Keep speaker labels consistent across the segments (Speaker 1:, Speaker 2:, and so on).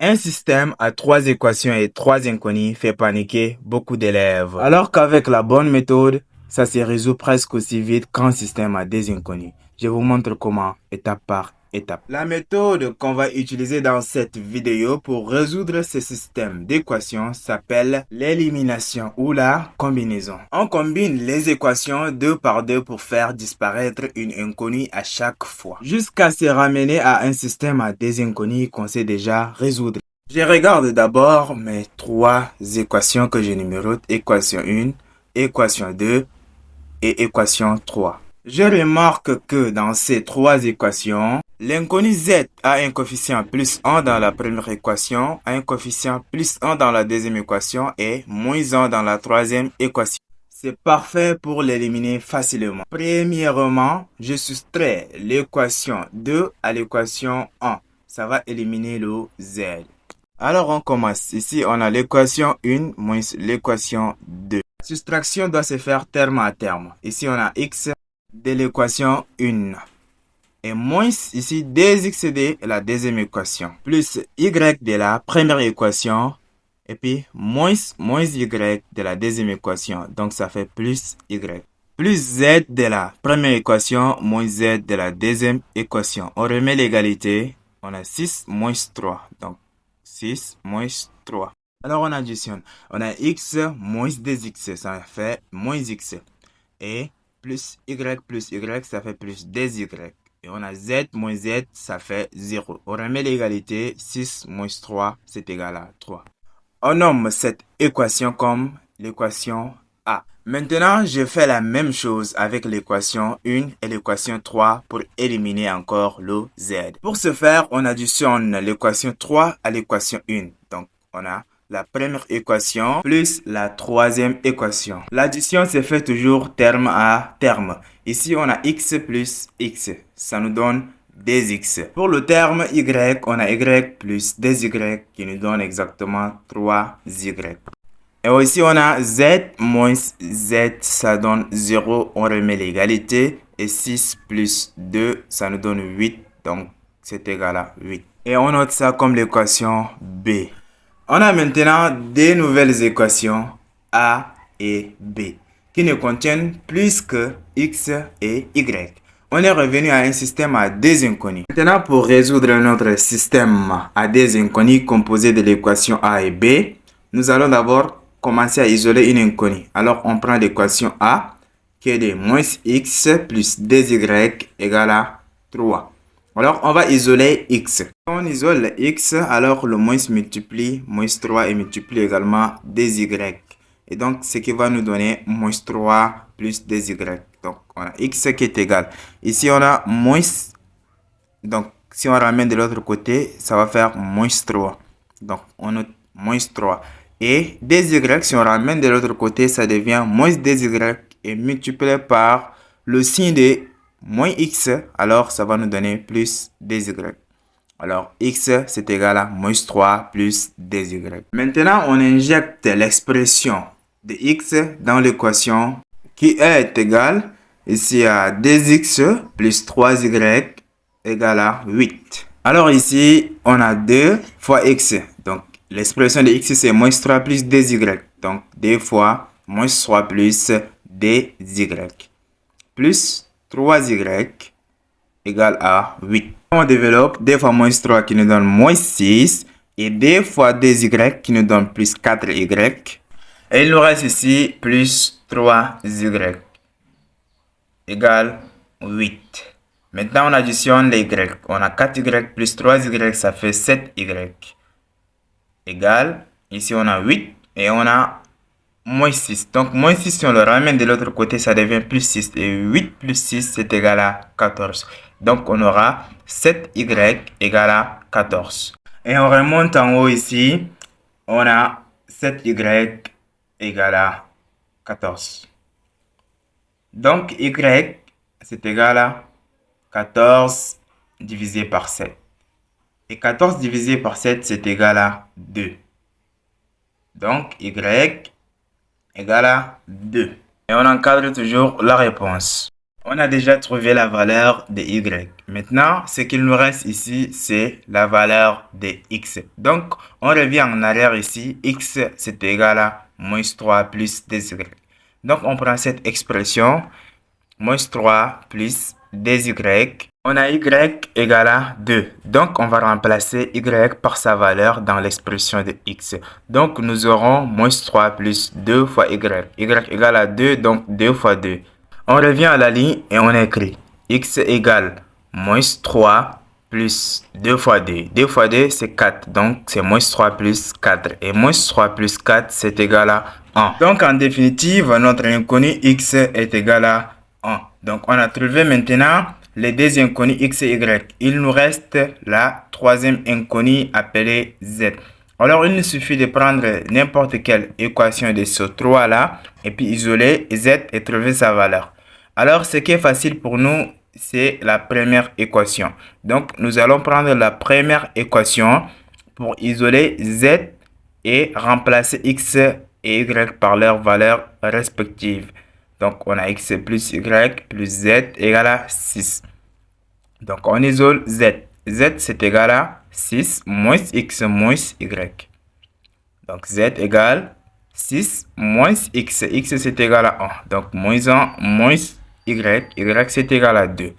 Speaker 1: Un système à 3 équations et 3 inconnues fait paniquer beaucoup d'élèves. Alors qu'avec la bonne méthode, ça se résout presque aussi vite qu'un système à des inconnus. Je vous montre comment, étape par étape. La méthode qu'on va utiliser dans cette vidéo pour résoudre ce système d'équations s'appelle l'élimination ou la combinaison. On combine les équations 2 par 2 pour faire disparaître une inconnue à chaque fois, jusqu'à se ramener à un système à des inconnues qu'on sait déjà résoudre. Je regarde d'abord mes 3 équations que je numérote, équation 1, équation 2 et équation 3. Je remarque que dans ces 3 équations, l'inconnu z a un coefficient plus 1 dans la première équation, a un coefficient plus 1 dans la deuxième équation et moins 1 dans la troisième équation. C'est parfait pour l'éliminer facilement. Premièrement, je soustrais l'équation 2 à l'équation 1. Ça va éliminer le z. Alors on commence. Ici, on a l'équation 1 moins l'équation 2. La soustraction doit se faire terme à terme. Ici, on a x de l'équation 1. Et moins ici 2x de la deuxième équation. Plus y de la première équation. Et puis moins y de la deuxième équation. Donc ça fait plus y. Plus z de la première équation moins z de la deuxième équation. On remet l'égalité. On a 6 moins 3. Donc 6 moins 3. Alors on additionne. On a x moins 2x. Ça fait moins x. Et plus y, ça fait plus 2y. Et on a z moins z, ça fait 0. On remet l'égalité, 6 moins 3, c'est égal à 3. On nomme cette équation comme l'équation A. Maintenant, je fais la même chose avec l'équation 1 et l'équation 3 pour éliminer encore le z. Pour ce faire, on additionne l'équation 3 à l'équation 1. Donc, on a la première équation plus la troisième équation. L'addition se fait toujours terme à terme. Ici, on a x plus x. Ça nous donne 2x. Pour le terme y, on a y plus 2y qui nous donne exactement 3y. Et ici, on a z moins z, ça donne 0. On remet l'égalité. Et 6 plus 2, ça nous donne 8. Donc, c'est égal à 8. Et on note ça comme l'équation B. On a maintenant deux nouvelles équations A et B qui ne contiennent plus que x et y. On est revenu à un système à deux inconnus. Maintenant, pour résoudre notre système à deux inconnus composé de l'équation A et B, nous allons d'abord commencer à isoler une inconnue. Alors, on prend l'équation A qui est de moins x plus 2y égale à 3. Alors, on va isoler x. Quand on isole x, alors le moins multiplie moins 3 et multiplie également 2y. Et donc, ce qui va nous donner moins 3 plus 2y. Donc, on a x qui est égal. Ici, on a moins. Donc, si on ramène de l'autre côté, ça va faire moins 3. Donc, on a moins 3. Et 2y, si on ramène de l'autre côté, ça devient moins 2y et multiplié par le signe de moins x, alors ça va nous donner plus 2y. Alors x c'est égal à moins 3 plus 2y. Maintenant on injecte l'expression de x dans l'équation qui est égale ici à 2x plus 3y égale à 8. Alors ici on a 2 fois x. Donc l'expression de x c'est moins 3 plus 2y. Donc 2 fois moins 3 plus 2y. Plus 3y égale à 8. On développe 2 fois moins 3 qui nous donne moins 6 et 2 fois 2y qui nous donne plus 4y. Et il nous reste ici plus 3y égale 8. Maintenant on additionne les y. On a 4y plus 3y, ça fait 7y égale, ici on a 8 et on a moins 6. Donc, moins 6, si on le ramène de l'autre côté, ça devient plus 6. Et 8 plus 6, c'est égal à 14. Donc, on aura 7y égale à 14. Et on remonte en haut ici. On a 7y égale à 14. Donc, y, c'est égal à 14 divisé par 7. Et 14 divisé par 7, c'est égal à 2. Donc, y égale à 2. Et on encadre toujours la réponse. On a déjà trouvé la valeur de y. Maintenant, ce qu'il nous reste ici, c'est la valeur de x. Donc, on revient en arrière ici. X, c'est égal à moins 3 plus 2y. Donc, on prend cette expression, moins 3 plus 2y. On a y égale à 2. Donc, on va remplacer y par sa valeur dans l'expression de x. Donc, nous aurons moins 3 plus 2 fois y. Y égale à 2, donc 2 fois 2. On revient à la ligne et on écrit x égale moins 3 plus 2 fois 2. 2 fois 2, c'est 4. Donc, c'est moins 3 plus 4. Et moins 3 plus 4, c'est égal à 1. Donc, en définitive, notre inconnu x est égal à 1. Donc, on a trouvé maintenant les deux inconnus x et y. Il nous reste la troisième inconnue appelée z. Alors, il nous suffit de prendre n'importe quelle équation de ce 3-là et puis isoler z et trouver sa valeur. Alors, ce qui est facile pour nous, c'est la première équation. Donc, nous allons prendre la première équation pour isoler z et remplacer x et y par leurs valeurs respectives. Donc, on a x plus y plus z égale à 6. Donc, on isole z. Z, c'est égal à 6 moins x moins y. Donc, z égale 6 moins x. X, c'est égal à 1. Donc, moins 1 moins y. Y, c'est égal à 2.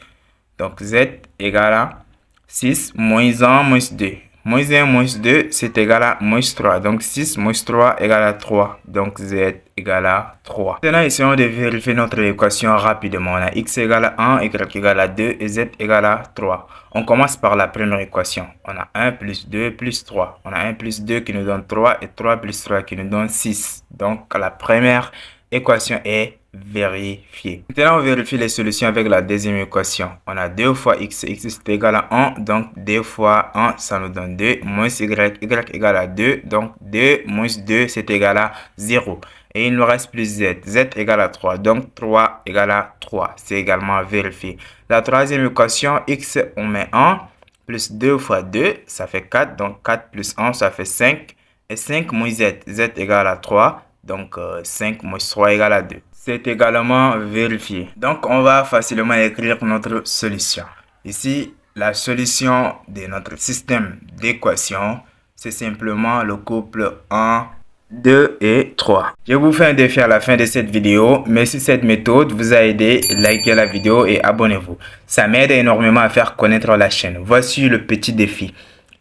Speaker 1: Donc, z égale à 6 moins 1 moins 2. Moins 1 moins 2, c'est égal à moins 3. Donc, 6 moins 3 égale à 3. Donc, z égale à 3. Maintenant, essayons de vérifier notre équation rapidement. On a x égale à 1, y égale à 2 et z égale à 3. On commence par la première équation. On a 1 plus 2 plus 3. On a 1 plus 2 qui nous donne 3 et 3 plus 3 qui nous donne 6. Donc, la première équation est vérifiée. Maintenant, on vérifie les solutions avec la deuxième équation. On a 2 fois x, x c'est égal à 1, donc 2 fois 1, ça nous donne 2, moins y, y égale à 2, donc 2 moins 2, c'est égal à 0. Et il nous reste plus z, z égale à 3, donc 3 égale à 3, c'est également vérifié. La troisième équation, x, on met 1, plus 2 fois 2, ça fait 4, donc 4 plus 1, ça fait 5, et 5 moins z, z égale à 3, donc 5 moins 3 égale à 2. C'est également vérifié. Donc, on va facilement écrire notre solution. Ici, la solution de notre système d'équation, c'est simplement le couple 1, 2 et 3. Je vous fais un défi à la fin de cette vidéo, mais si cette méthode vous a aidé, likez la vidéo et abonnez-vous. Ça m'aide énormément à faire connaître la chaîne. Voici le petit défi.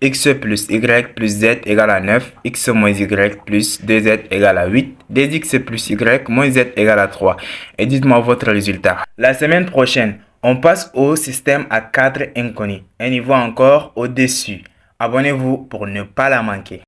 Speaker 1: X plus y plus z égale à 9, x moins y plus 2z égale à 8, 2x plus y moins z égale à 3. Et dites-moi votre résultat. La semaine prochaine, on passe au système à 4 inconnus. Un niveau encore au-dessus. Abonnez-vous pour ne pas la manquer.